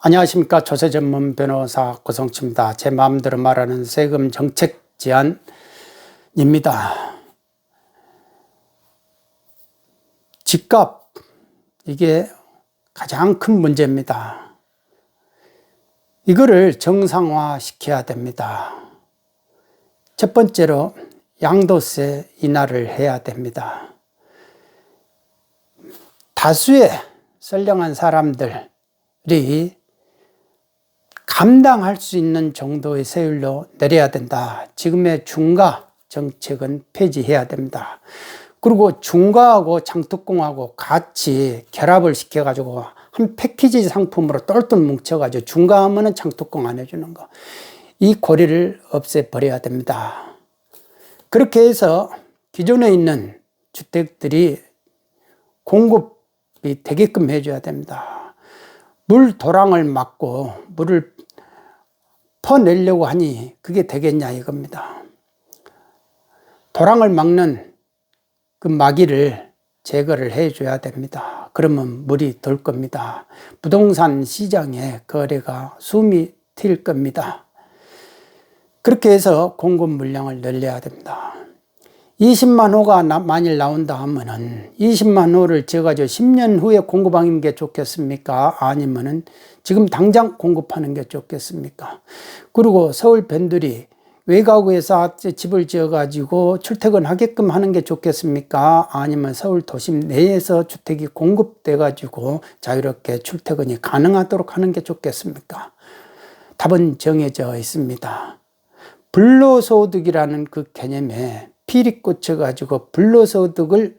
안녕하십니까. 조세 전문 변호사 고성치입니다. 제 마음대로 말하는 세금 정책 제안입니다. 집값, 이게 가장 큰 문제입니다. 이거를 정상화 시켜야 됩니다. 첫 번째로 양도세 인하를 해야 됩니다. 다수의 선량한 사람들이 감당할 수 있는 정도의 세율로 내려야 된다. 지금의 중과 정책은 폐지해야 됩니다. 그리고 중과하고 장특공하고 같이 결합을 시켜가지고 한 패키지 상품으로 똘똘 뭉쳐가지고 중과하면은 장특공 안 해주는 거. 이 고리를 없애버려야 됩니다. 그렇게 해서 기존에 있는 주택들이 공급이 되게끔 해줘야 됩니다. 물 도랑을 막고 물을 퍼내려고 하니 그게 되겠냐 이겁니다. 도랑을 막는 그 마기를 제거를 해줘야 됩니다. 그러면 물이 들 겁니다. 부동산 시장의 거래가 숨이 튈 겁니다. 그렇게 해서 공급 물량을 늘려야 됩니다. 20만 호가 만일 나온다 하면은 20만 호를 지어가지고 10년 후에 공급하는 게 좋겠습니까? 아니면은 지금 당장 공급하는 게 좋겠습니까? 그리고 서울 밴들이 외곽에서 집을 지어가지고 출퇴근하게끔 하는 게 좋겠습니까? 아니면 서울 도심 내에서 주택이 공급돼가지고 자유롭게 출퇴근이 가능하도록 하는 게 좋겠습니까? 답은 정해져 있습니다. 불로소득이라는 그 개념에 필이 꽂혀가지고 불로소득을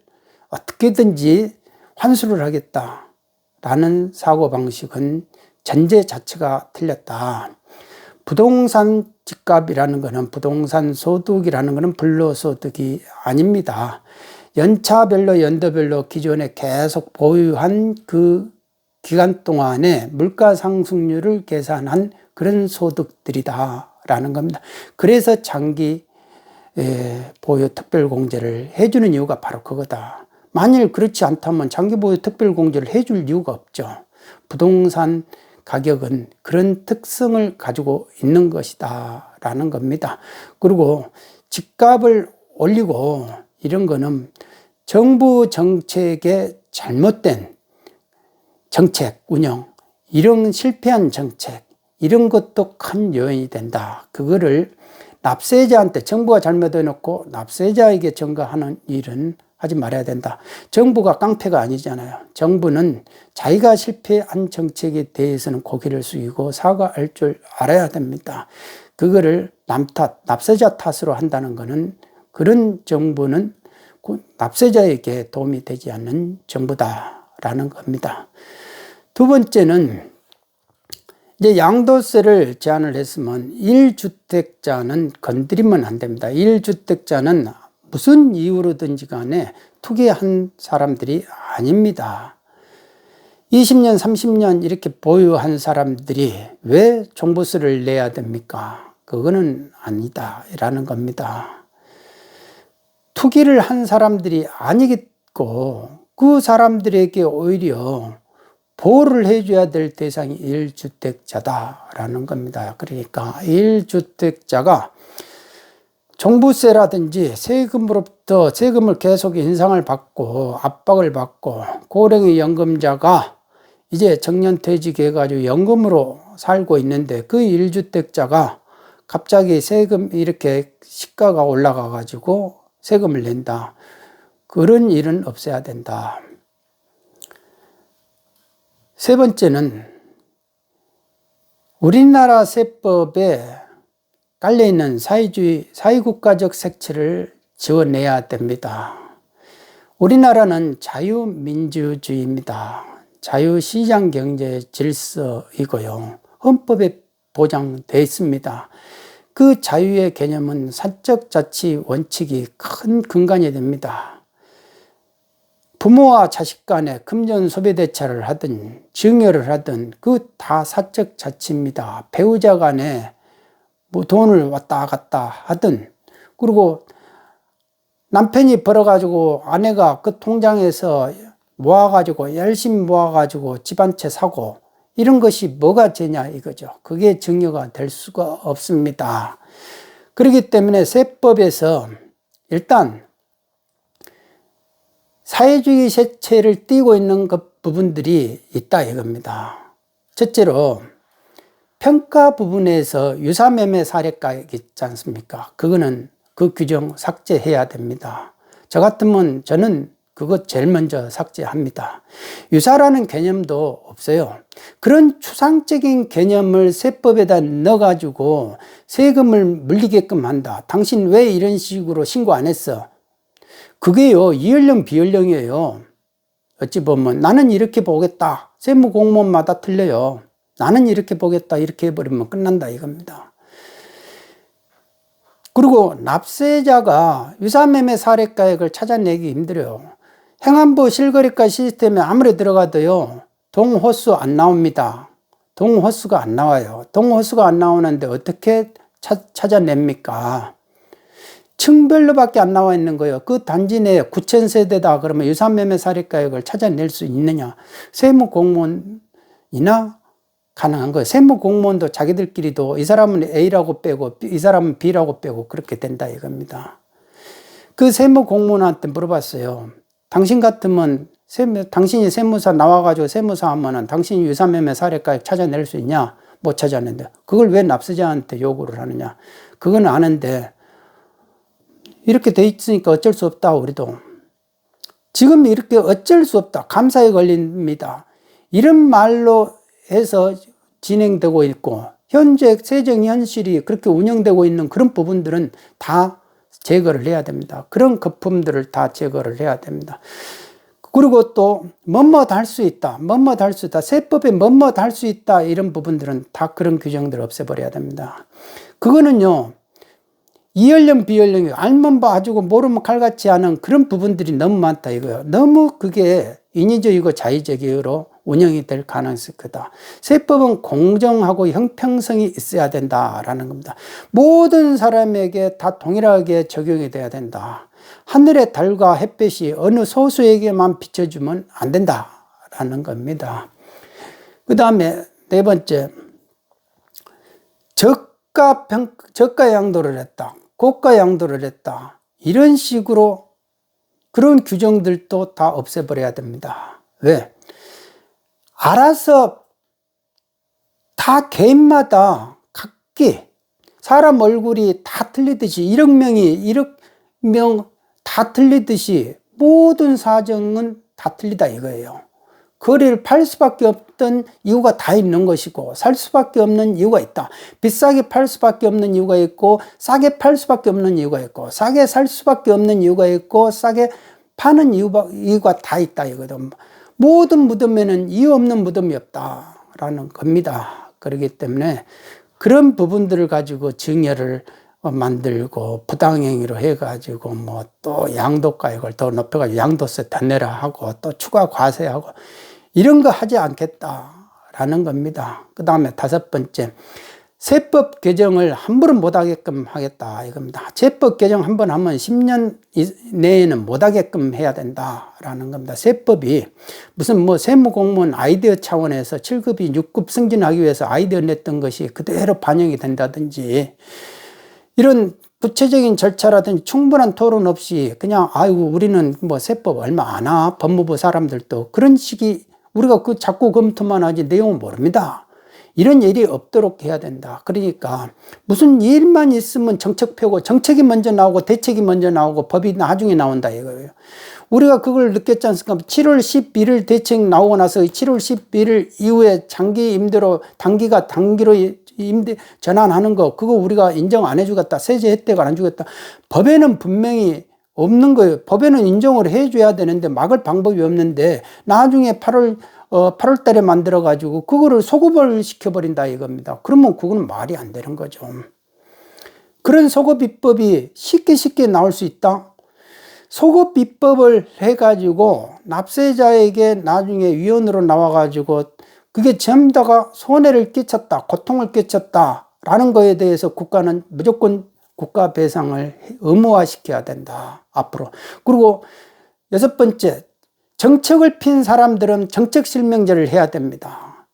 어떻게든지 환수를 하겠다라는 사고방식은 전제 자체가 틀렸다. 부동산 집값이라는 것은 부동산 소득이라는 것은 불로소득이 아닙니다. 연차별로 연도별로 기존에 계속 보유한 그 기간 동안에 물가 상승률을 계산한 그런 소득들이다라는 겁니다. 그래서 장기 보유 특별공제를 해주는 이유가 바로 그거다. 만일 그렇지 않다면 장기 보유 특별공제를 해줄 이유가 없죠. 부동산 가격은 그런 특성을 가지고 있는 것이다 라는 겁니다. 그리고 집값을 올리고 이런 거는 정부 정책의 잘못된 정책 운영, 이런 실패한 정책, 이런 것도 큰 요인이 된다. 그거를 납세자한테 정부가 잘못해놓고 납세자에게 전가하는 일은 하지 말아야 된다. 정부가 깡패가 아니잖아요. 정부는 자기가 실패한 정책에 대해서는 고개를 숙이고 사과할 줄 알아야 됩니다. 그거를 남 탓, 납세자 탓으로 한다는 것은 그런 정부는 납세자에게 도움이 되지 않는 정부다라는 겁니다. 두 번째는 이제 양도세를 제한을 했으면 1주택자는 건드리면 안 됩니다. 1주택자는 무슨 이유로든지 간에 투기한 사람들이 아닙니다. 20년, 30년 이렇게 보유한 사람들이 왜 종부세를 내야 됩니까? 그거는 아니다라는 겁니다. 투기를 한 사람들이 아니겠고 그 사람들에게 오히려 보호를 해줘야 될 대상이 1주택자다라는 겁니다. 그러니까 1주택자가 종부세라든지 세금으로부터 세금을 계속 인상을 받고 압박을 받고 고령의 연금자가 이제 정년퇴직해가지고 연금으로 살고 있는데 그 1주택자가 갑자기 세금 이렇게 시가가 올라가가지고 세금을 낸다. 그런 일은 없어야 된다. 세 번째는 우리나라 세법에 깔려있는 사회주의, 사회국가적 색채를 지워내야 됩니다. 우리나라는 자유민주주의입니다. 자유시장경제 질서이고요. 헌법에 보장되어 있습니다. 그 자유의 개념은 사적 자치 원칙이 큰 근간이 됩니다. 부모와 자식 간에 금전 소비대차를 하든 증여를 하든 그 다 사적 자치입니다. 배우자 간에 뭐 돈을 왔다 갔다 하든 그리고 남편이 벌어가지고 아내가 그 통장에서 모아가지고 열심히 모아가지고 집 한 채 사고 이런 것이 뭐가 죄냐 이거죠. 그게 증여가 될 수가 없습니다. 그렇기 때문에 세법에서 일단 사회주의 세체를 띠고 있는 그 부분들이 있다 이겁니다. 첫째로 평가 부분에서 유사매매 사례가 있지 않습니까? 그거는 그 규정 삭제해야 됩니다. 저 같으면 저는 그거 제일 먼저 삭제합니다. 유사라는 개념도 없어요. 그런 추상적인 개념을 세법에다 넣어가지고 세금을 물리게끔 한다. 당신 왜 이런 식으로 신고 안 했어? 그게요, 이연령 비연령이에요. 어찌 보면 나는 이렇게 보겠다. 세무공무원마다 틀려요. 나는 이렇게 보겠다. 이렇게 해버리면 끝난다 이겁니다. 그리고 납세자가 유사매매 사례가액을 찾아내기 힘들어요. 행안부 실거래가 시스템에 아무리 들어가도요, 동호수 안 나옵니다. 동호수가 안 나와요. 동호수가 안 나오는데 어떻게 찾아냅니까? 층별로밖에 안 나와 있는 거예요. 그 단지 내에 9,000세대다 그러면 유사매매 사례가액을 찾아낼 수 있느냐? 세무공무원이나 가능한 거예요. 세무공무원도 자기들끼리도 이 사람은 A라고 빼고 이 사람은 B라고 빼고 그렇게 된다 이겁니다. 그 세무공무원한테 물어봤어요. 당신 같으면 당신이 세무사 나와가지고 세무사 하면은 당신이 유사매매 사례가액 찾아낼 수 있냐? 못 찾아내는데 그걸 왜 납세자한테 요구를 하느냐? 그건 아는데 이렇게 돼 있으니까 어쩔 수 없다 우리도. 지금 이렇게 어쩔 수 없다. 감사에 걸립니다. 이런 말로 해서 진행되고 있고 현재 세정 현실이 그렇게 운영되고 있는 그런 부분들은 다 제거를 해야 됩니다. 그런 거품들을 다 제거를 해야 됩니다. 그리고 또 뭐뭐 할 수 있다. 뭐뭐 할 수 있다. 세법에 뭐뭐 할 수 있다. 이런 부분들은 다 그런 규정들을 없애버려야 됩니다. 그거는요. 이연령 비연령이 알면 봐가지고 모르면 칼같이 하는 그런 부분들이 너무 많다 이거예요. 너무 그게 인위적이고 자의적으로 운영이 될 가능성이 크다. 세법은 공정하고 형평성이 있어야 된다라는 겁니다. 모든 사람에게 다 동일하게 적용이 돼야 된다. 하늘의 달과 햇볕이 어느 소수에게만 비춰주면 안 된다라는 겁니다. 그 다음에 네 번째, 저가 양도를 했다. 고가 양도를 했다. 이런 식으로 그런 규정들도 다 없애버려야 됩니다. 왜? 알아서 다 개인마다 각기 사람 얼굴이 다 틀리듯이 1억 명이 1억 명 다 틀리듯이 모든 사정은 다 틀리다 이거예요. 거리를 팔 수밖에 없던 이유가 다 있는 것이고 살 수밖에 없는 이유가 있다. 비싸게 팔 수밖에 없는 이유가 있고 싸게 팔 수밖에 없는 이유가 있고 싸게 살 수밖에 없는 이유가 있고 싸게 파는 이유가 다 있다 이거든. 모든 무덤에는 이유 없는 무덤이 없다라는 겁니다. 그렇기 때문에 그런 부분들을 가지고 증여를 만들고 부당행위로 해가지고 뭐 또 양도가액을 더 높여가지고 양도세 더 내라 하고 또 추가 과세하고 이런 거 하지 않겠다라는 겁니다. 그 다음에 다섯 번째, 세법 개정을 함부로 못하게끔 하겠다 이겁니다. 세법 개정 한번 하면 10년 내에는 못하게끔 해야 된다라는 겁니다. 세법이 무슨 뭐 세무공무원 아이디어 차원에서 7급이 6급 승진하기 위해서 아이디어 냈던 것이 그대로 반영이 된다든지 이런 구체적인 절차라든지 충분한 토론 없이 그냥 아이고 우리는 뭐 세법 얼마 안 하 법무부 사람들도 그런 식이 우리가 그 자꾸 검토만 하지 내용은 모릅니다. 이런 일이 없도록 해야 된다. 그러니까 무슨 일만 있으면 정책 펴고 정책이 먼저 나오고 대책이 먼저 나오고 법이 나중에 나온다 이거예요. 우리가 그걸 느꼈지 않습니까? 7월 11일 대책 나오고 나서 7월 11일 이후에 장기 임대로 단기로 임대 전환하는 거 그거 우리가 인정 안 해주겠다. 세제 혜택을 안 주겠다. 법에는 분명히 없는 거예요. 법에는 인정을 해줘야 되는데 막을 방법이 없는데 나중에 8월 달에 만들어 가지고 그거를 소급을 시켜버린다 이겁니다. 그러면 그건 말이 안 되는 거죠. 그런 소급 입법이 쉽게 나올 수 있다. 소급 입법을 해가지고 납세자에게 나중에 위원으로 나와가지고 그게 전부 다가 손해를 끼쳤다, 고통을 끼쳤다라는 거에 대해서 국가는 무조건 국가 배상을 의무화시켜야 된다, 앞으로. 그리고 여섯 번째, 정책을 핀 사람들은 정책 실명제를 해야 됩니다.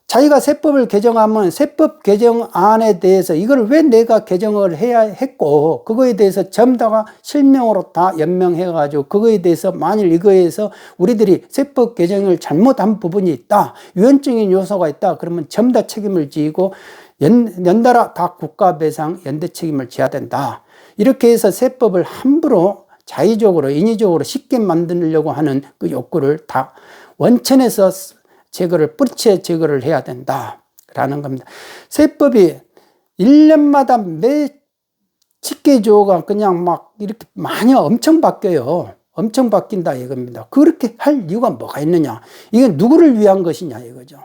자기가 세법을 개정하면 세법 개정안에 대해서 이걸 왜 내가 개정을 해야 했고 그거에 대해서 전부 다가 실명으로 다 연명해 가지고 그거에 대해서 만일 이거에서 우리들이 세법 개정을 잘못한 부분이 있다, 위헌적인 요소가 있다 그러면 전부 다 책임을 지고 연달아 다 국가배상 연대 책임을 져야 된다. 이렇게 해서 세법을 함부로 자의적으로 인위적으로 쉽게 만들려고 하는 그 욕구를 다 원천에서 뿌리째 제거를 해야 된다라는 겁니다. 세법이 1년마다 매 집계조가 그냥 막 이렇게 많이 엄청 바뀌어요. 엄청 바뀐다 이겁니다. 그렇게 할 이유가 뭐가 있느냐? 이게 누구를 위한 것이냐 이거죠.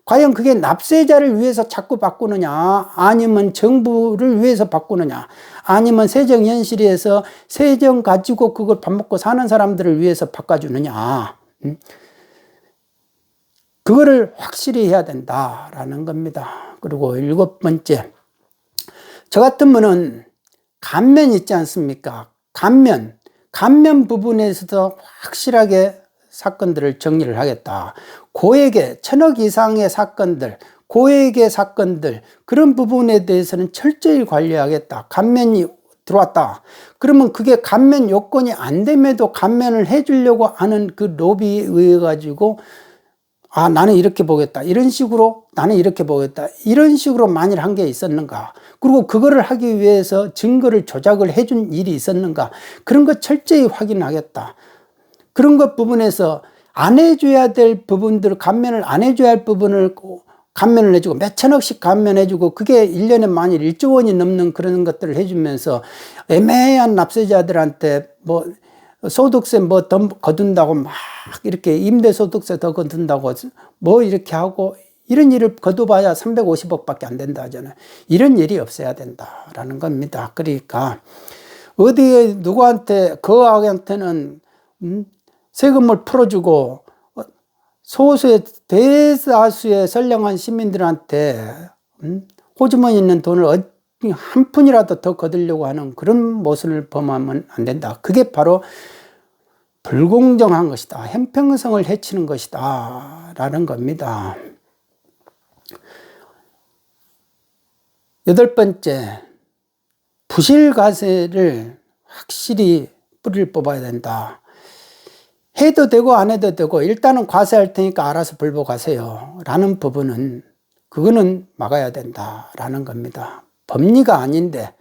과연 그게 납세자를 위해서 자꾸 바꾸느냐, 아니면 정부를 위해서 바꾸느냐, 아니면 세정 현실에서 세정 가지고 그걸 밥 먹고 사는 사람들을 위해서 바꿔주느냐. 그거를 확실히 해야 된다라는 겁니다. 그리고 7번째, 저 같으면은 감면 있지 않습니까? 감면 부분에서도 확실하게 사건들을 정리를 하겠다. 고액의 1000억 이상의 사건들, 고액의 사건들, 그런 부분에 대해서는 철저히 관리하겠다. 감면이 들어왔다. 그러면 그게 감면 요건이 안 됨에도 감면을 해주려고 하는 그 로비에 의해 가지고 아, 나는 이렇게 보겠다. 이런 식으로 나는 이렇게 보겠다. 이런 식으로 만일 한 게 있었는가? 그리고 그거를 하기 위해서 증거를 조작을 해준 일이 있었는가? 그런 거 철저히 확인하겠다. 그런 것 부분에서 안 해줘야 될 부분들, 감면을 안 해줘야 할 부분을 감면을 해주고 몇 천억씩 감면해주고 그게 1년에 만일 1조 원이 넘는 그런 것들을 해주면서 애매한 납세자들한테 뭐 소득세 뭐 더 거둔다고 막 이렇게 임대소득세 더 거둔다고 뭐 이렇게 하고 이런 일을 거둬봐야 350억 밖에 안 된다 하잖아요. 이런 일이 없어야 된다라는 겁니다. 그러니까 어디에 누구한테 거학한테는 세금을 풀어주고 소수의 대다수의 선량한 시민들한테 호주머니 있는 돈을 한 푼이라도 더 거두려고 하는 그런 모습을 범하면 안 된다. 그게 바로 불공정한 것이다. 형평성을 해치는 것이다. 라는 겁니다. 8번째, 부실과세를 확실히 뿌리를 뽑아야 된다. 해도 되고 안 해도 되고 일단은 과세할 테니까 알아서 불복하세요 라는 부분은 그거는 막아야 된다라는 겁니다. 법리가 아닌데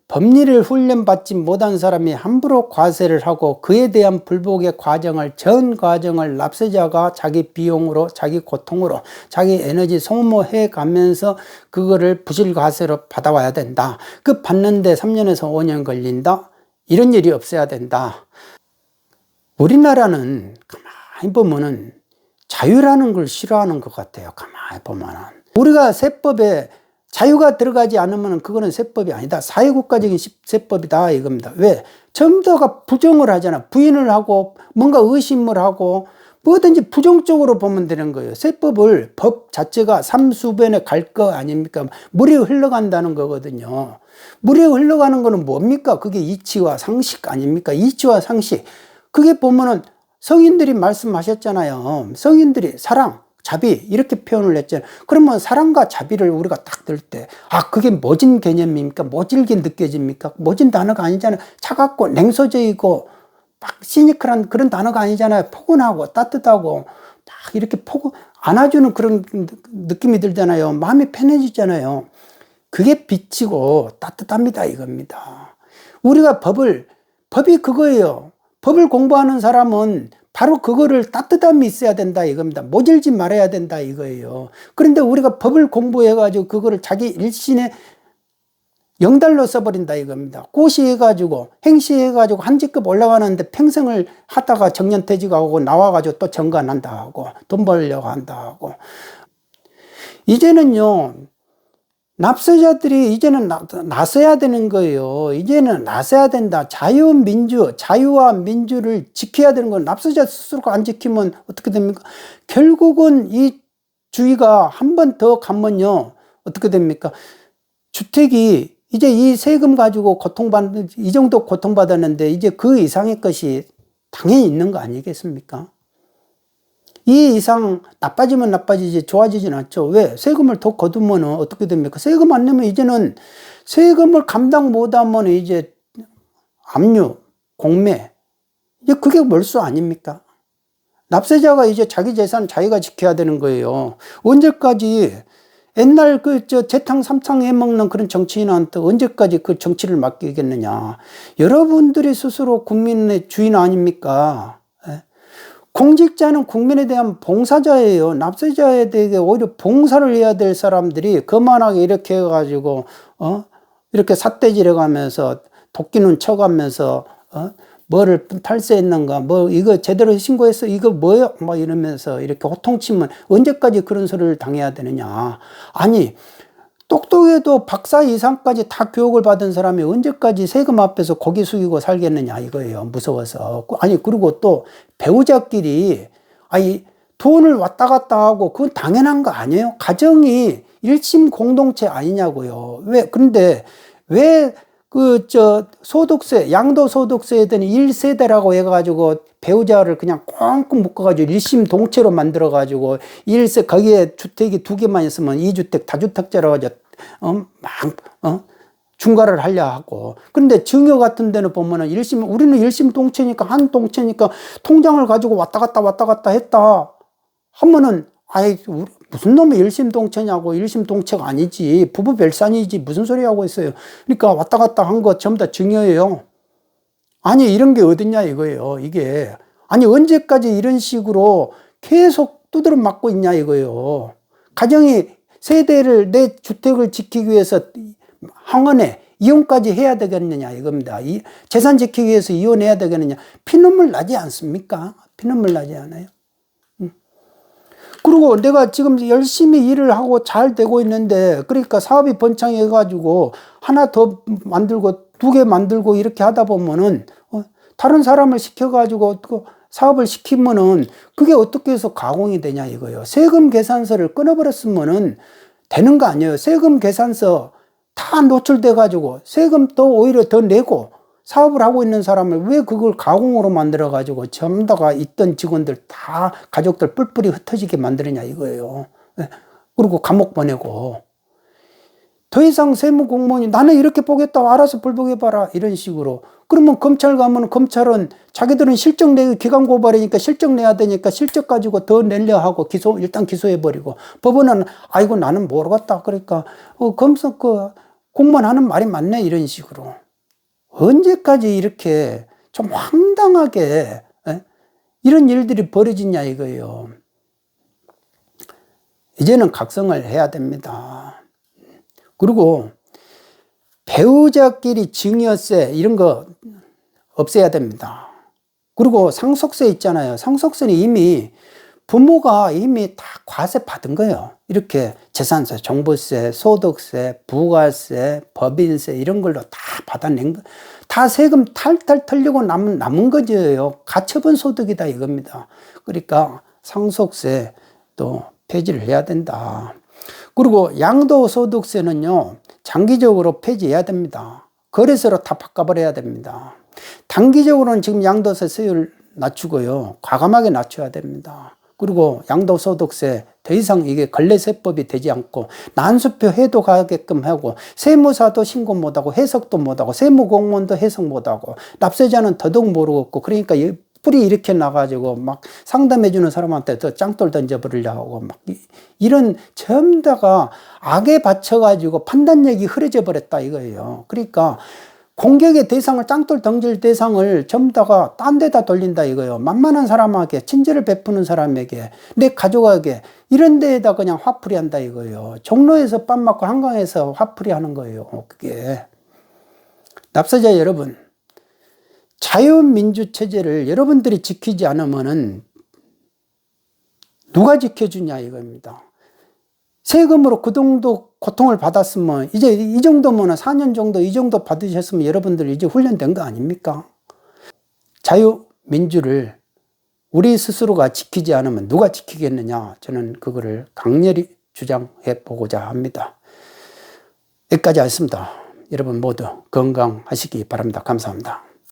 법리를 훈련받지 못한 사람이 함부로 과세를 하고 그에 대한 불복의 과정을 전 과정을 납세자가 자기 비용으로 자기 고통으로 자기 에너지 소모해 가면서 그거를 부실과세로 받아와야 된다. 그 받는데 3년에서 5년 걸린다. 이런 일이 없어야 된다. 우리나라는 가만히 보면은 자유라는 걸 싫어하는 것 같아요. 가만히 보면은. 우리가 세법에 자유가 들어가지 않으면 그거는 세법이 아니다. 사회국가적인 세법이다 이겁니다. 왜? 전부 다가 부정을 하잖아. 부인을 하고 뭔가 의심을 하고 뭐든지 부정적으로 보면 되는 거예요. 세법을 법 자체가 삼수변에 갈 거 아닙니까? 물이 흘러간다는 거거든요. 물이 흘러가는 거는 뭡니까? 그게 이치와 상식 아닙니까? 이치와 상식. 그게 보면은 성인들이 말씀하셨잖아요. 성인들이 사랑, 자비 이렇게 표현을 했잖아요. 그러면 사랑과 자비를 우리가 딱 들 때 아 그게 모진 개념입니까? 모질게 느껴집니까? 모진 단어가 아니잖아요. 차갑고 냉소적이고 막 시니컬한 그런 단어가 아니잖아요. 포근하고 따뜻하고 막 이렇게 안아주는 그런 느낌이 들잖아요. 마음이 편해지잖아요. 그게 빛이고 따뜻합니다 이겁니다. 우리가 법이 그거예요. 법을 공부하는 사람은 바로 그거를 따뜻함이 있어야 된다 이겁니다. 모질지 말아야 된다 이거예요. 그런데 우리가 법을 공부해가지고 그거를 자기 일신에 영달로 써버린다 이겁니다. 고시해가지고 행시해가지고 한 직급 올라가는데 평생을 하다가 정년퇴직하고 나와가지고 또 정관한다 하고 돈 벌려고 한다 하고 이제는요 납세자들이 이제는 나서야 되는 거예요. 이제는 나서야 된다. 자유와 민주를 지켜야 되는 건 납세자 스스로가 안 지키면 어떻게 됩니까? 결국은 이 주의가 한 번 더 가면요. 어떻게 됩니까? 주택이 이제 이 세금 가지고 이 정도 고통받았는데 이제 그 이상의 것이 당연히 있는 거 아니겠습니까? 이 이상 나빠지면 나빠지지 좋아지진 않죠. 왜? 세금을 더 거두면 어떻게 됩니까? 세금 안 내면 이제는 세금을 감당 못하면 이제 압류, 공매, 이제 그게 몰수 아닙니까? 납세자가 이제 자기 재산 자기가 지켜야 되는 거예요. 언제까지 옛날 재탕 삼탕 해먹는 그런 정치인한테 언제까지 그 정치를 맡기겠느냐. 여러분들이 스스로 국민의 주인 아닙니까? 공직자는 국민에 대한 봉사자예요. 납세자에 대해 오히려 봉사를 해야 될 사람들이 거만하게 이렇게 해가지고 이렇게 삿대질해 가면서 도끼는 쳐가면서 뭐를 탈세했는가, 뭐 이거 제대로 신고했어, 이거 뭐야, 막 이러면서 이렇게 호통치면 언제까지 그런 소리를 당해야 되느냐. 아니 똑똑해도 박사 이상까지 다 교육을 받은 사람이 언제까지 세금 앞에서 고개 숙이고 살겠느냐 이거예요. 무서워서. 아니 그리고 또 배우자끼리 아니 돈을 왔다 갔다 하고 그건 당연한 거 아니에요? 가정이 일심 공동체 아니냐고요. 그런데 왜 소득세, 양도소득세에 대한 1세대라고 해가지고 배우자를 그냥 꽁꽁 묶어가지고 일심동체로 만들어가지고 거기에 주택이 2개만 있으면 2주택, 다주택자라고 하죠. 중과를 하려 하고. 그런데 증여 같은 데는 보면은 우리는 일심동체니까, 한 동체니까 통장을 가지고 왔다 갔다 했다 하면은 무슨 놈의 일심동체냐고. 일심동체가 아니지. 부부별산이지. 무슨 소리 하고 있어요. 그러니까 왔다 갔다 한 거 전부 다 증여예요. 아니 이런 게 어딨냐 이거예요. 이게 아니 언제까지 이런 식으로 계속 두드려 맞고 있냐 이거예요. 가정이 세대를 내 주택을 지키기 위해서 항원에 이혼까지 해야 되겠느냐 이겁니다. 재산 지키기 위해서 이혼해야 되겠느냐. 피눈물 나지 않습니까? 피눈물 나지 않아요? 그리고 내가 지금 열심히 일을 하고 잘 되고 있는데, 그러니까 사업이 번창해가지고 하나 더 만들고 2개 만들고 이렇게 하다 보면은 다른 사람을 시켜가지고 사업을 시키면은 그게 어떻게 해서 가공이 되냐 이거예요. 세금 계산서를 끊어버렸으면은 되는 거 아니에요. 세금 계산서 다 노출돼가지고 세금 또 오히려 더 내고 사업을 하고 있는 사람을 왜 그걸 가공으로 만들어가지고 전부 다가 있던 직원들 다 가족들 뿔뿔이 흩어지게 만드느냐 이거예요. 그리고 감옥 보내고 더 이상 세무공무원이 나는 이렇게 보겠다 알아서 불복해봐라 이런 식으로. 그러면 검찰 가면 검찰은 자기들은 실적 내기 기간 고발이니까 실적 내야 되니까 실적 가지고 더 내려 하고 일단 기소해버리고, 법원은 아이고 나는 모르겠다 그러니까 공무원 하는 말이 맞네 이런 식으로. 언제까지 이렇게 좀 황당하게 이런 일들이 벌어지냐 이거예요. 이제는 각성을 해야 됩니다. 그리고 배우자끼리 증여세 이런 거 없애야 됩니다. 그리고 상속세 있잖아요. 상속세는 이미 부모가 이미 다 과세 받은 거예요. 이렇게 재산세, 종부세, 소득세, 부가세, 법인세 이런 걸로 다 받아낸 거. 다 세금 탈탈 털리고 남은 거죠. 가처분 소득이다 이겁니다. 그러니까 상속세 또 폐지를 해야 된다. 그리고 양도소득세는요, 장기적으로 폐지해야 됩니다. 거래세로 다 바꿔버려야 됩니다. 단기적으로는 지금 양도세 세율 낮추고요, 과감하게 낮춰야 됩니다. 그리고 양도소득세 더 이상 이게 걸레세법이 되지 않고 난수표 해도 가게끔 하고, 세무사도 신고 못하고 해석도 못하고 세무공무원도 해석 못하고 납세자는 더더욱 모르겠고, 그러니까 뿌리 이렇게 나가지고 막 상담해주는 사람한테 더 짱돌 던져버리려고 하고 막 이런 전부 다가 악에 받쳐가지고 판단력이 흐려져 버렸다 이거예요. 그러니까 공격의 대상을, 짱돌 던질 대상을 전부 다가 딴 데다 돌린다 이거예요. 만만한 사람에게, 친절을 베푸는 사람에게, 내 가족에게, 이런 데에다 그냥 화풀이 한다 이거예요. 종로에서 빰 맞고 한강에서 화풀이 하는 거예요. 그게. 납세자 여러분, 자유민주 체제를 여러분들이 지키지 않으면은 누가 지켜주냐 이겁니다. 세금으로 그 정도 고통을 받았으면 이제 이 정도면 4년 정도 이 정도 받으셨으면 여러분들 이제 훈련된 거 아닙니까? 자유민주를 우리 스스로가 지키지 않으면 누가 지키겠느냐, 저는 그거를 강렬히 주장해 보고자 합니다. 여기까지 하겠습니다. 여러분 모두 건강하시기 바랍니다. 감사합니다.